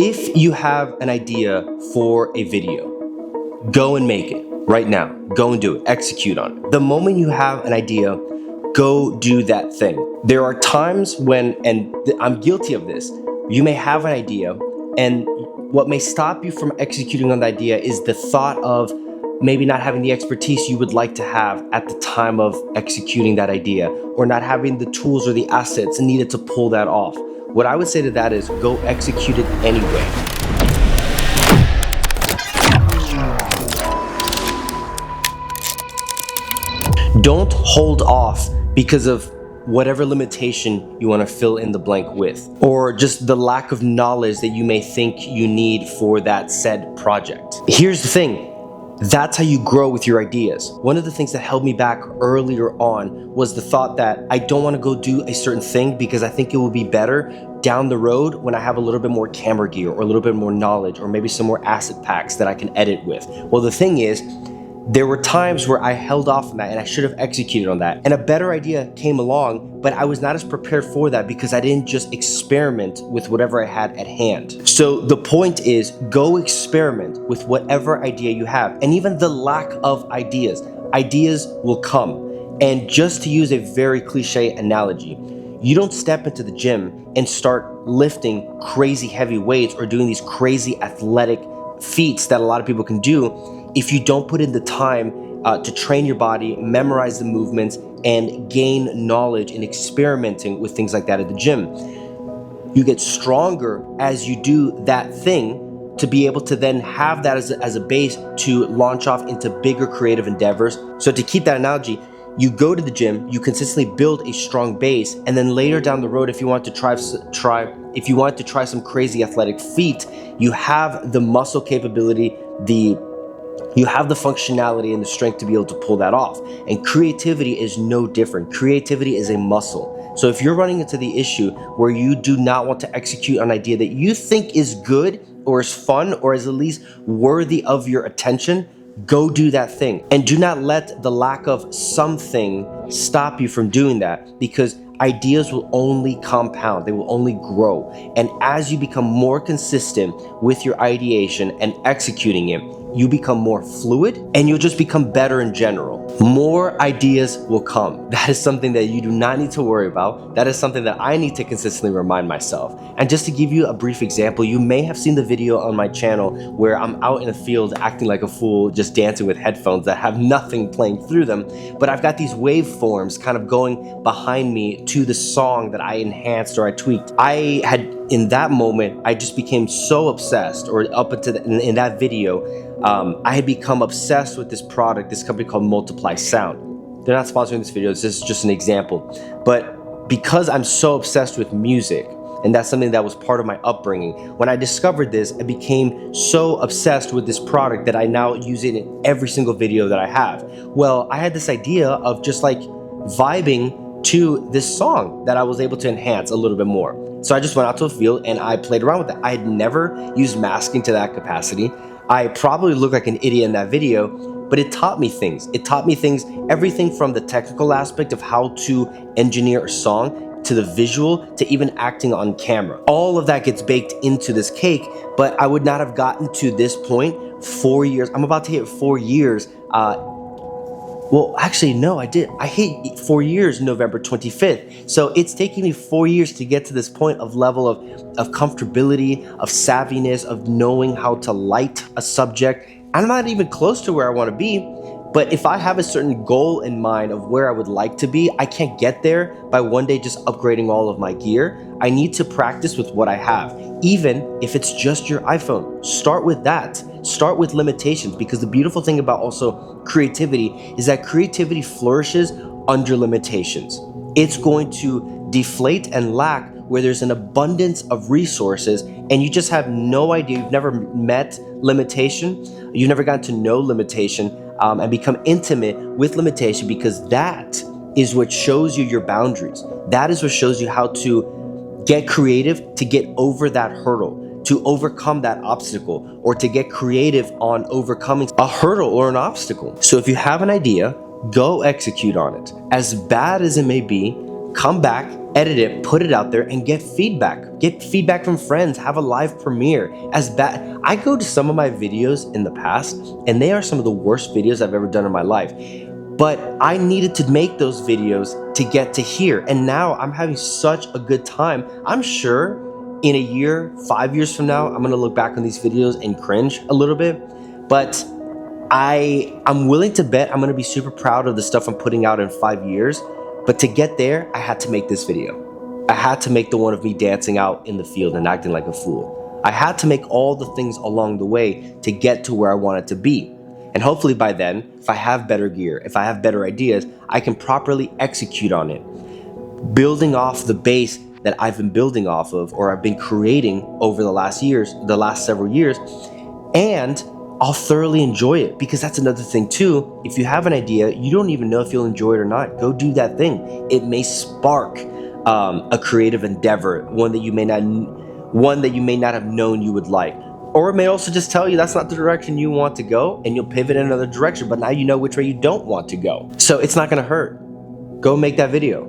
If you have an idea for a video, go and make it right now. Go and do it. Execute on it. The moment you have an idea, go do that thing. There are times when, and I'm guilty of this, you may have an idea, and what may stop you from executing on the idea is the thought of maybe not having the expertise you would like to have at the time of executing that idea, or not having the tools or the assets needed to pull that off. What I would say to that is go execute it anyway. Don't hold off because of whatever limitation you want to fill in the blank with, or just the lack of knowledge that you may think you need for that said project. Here's the thing. That's how you grow with your ideas. One of the things that held me back earlier on was the thought that I don't want to go do a certain thing because I think it will be better down the road when I have a little bit more camera gear or a little bit more knowledge or maybe some more asset packs that I can edit with. Well, the thing is, there were times where I held off on that and I should have executed on that. And a better idea came along, but I was not as prepared for that because I didn't just experiment with whatever I had at hand. So the point is, go experiment with whatever idea you have. And even the lack of ideas will come. And just to use a very cliche analogy, you don't step into the gym and start lifting crazy heavy weights or doing these crazy athletic feats that a lot of people can do if you don't put in the time to train your body, memorize the movements, and gain knowledge in experimenting with things like that at the gym. You get stronger as you do that thing to be able to then have that as a base to launch off into bigger creative endeavors. So to keep that analogy, you go to the gym, you consistently build a strong base, and then later down the road, if you want to try some crazy athletic feat, you have the muscle capability, you have the functionality and the strength to be able to pull that off. And creativity is no different. Creativity is a muscle. So if you're running into the issue where you do not want to execute an idea that you think is good or is fun or is at least worthy of your attention, go do that thing. And do not let the lack of something stop you from doing that, because ideas will only compound, they will only grow. And as you become more consistent with your ideation and executing it, you become more fluid and you'll just become better in general. More ideas will come. That is something that you do not need to worry about. That is something that I need to consistently remind myself. And just to give you a brief example, you may have seen the video on my channel where I'm out in the field acting like a fool, just dancing with headphones that have nothing playing through them. But I've got these waveforms kind of going behind me to the song that I enhanced or I tweaked. In that moment, I just became so obsessed, or up until in that video, I had become obsessed with this product, this company called Multiply Sound. They're not sponsoring this video, this is just an example. But because I'm so obsessed with music, and that's something that was part of my upbringing, when I discovered this, I became so obsessed with this product that I now use it in every single video that I have. Well, I had this idea of just like vibing to this song that I was able to enhance a little bit more. So I just went out to a field and I played around with it. I had never used masking to that capacity. I probably looked like an idiot in that video, but it taught me things. It taught me things, everything from the technical aspect of how to engineer a song, to the visual, to even acting on camera. All of that gets baked into this cake, but I would not have gotten to this point 4 years. I'm about to hit 4 years. Well, actually, no, I did. I hit 4 years November 25th. So it's taking me 4 years to get to this point of level of comfortability, of savviness, of knowing how to light a subject. I'm not even close to where I want to be, but if I have a certain goal in mind of where I would like to be, I can't get there by one day just upgrading all of my gear. I need to practice with what I have, even if it's just your iPhone. Start with that. Start with limitations, because the beautiful thing about also creativity is that creativity flourishes under limitations. It's going to deflate and lack where there's an abundance of resources and you just have no idea. You've never met limitation. You've never gotten to know limitation and become intimate with limitation, because that is what shows you your boundaries. That is what shows you how to get creative to get over that hurdle, to overcome that obstacle, or to get creative on overcoming a hurdle or an obstacle. So if you have an idea, go execute on it. As bad as it may be, come back, edit it, put it out there, and get feedback. Get feedback from friends, have a live premiere. I go to some of my videos in the past, and they are some of the worst videos I've ever done in my life. But I needed to make those videos to get to here. And now I'm having such a good time. I'm sure in a year, 5 years from now, I'm gonna look back on these videos and cringe a little bit. But I'm willing to bet I'm gonna be super proud of the stuff I'm putting out in 5 years. But to get there, I had to make this video. I had to make the one of me dancing out in the field and acting like a fool. I had to make all the things along the way to get to where I wanted to be. And hopefully by then, if I have better gear, if I have better ideas, I can properly execute on it. Building off the base that I've been building off of, or I've been creating over the last several years, and I'll thoroughly enjoy it, because that's another thing too. If you have an idea, you don't even know if you'll enjoy it or not. Go do that thing. It may spark a creative endeavor, one that you may not have known you would like. Or it may also just tell you that's not the direction you want to go, and you'll pivot in another direction, but now you know which way you don't want to go. So it's not gonna hurt. Go make that video.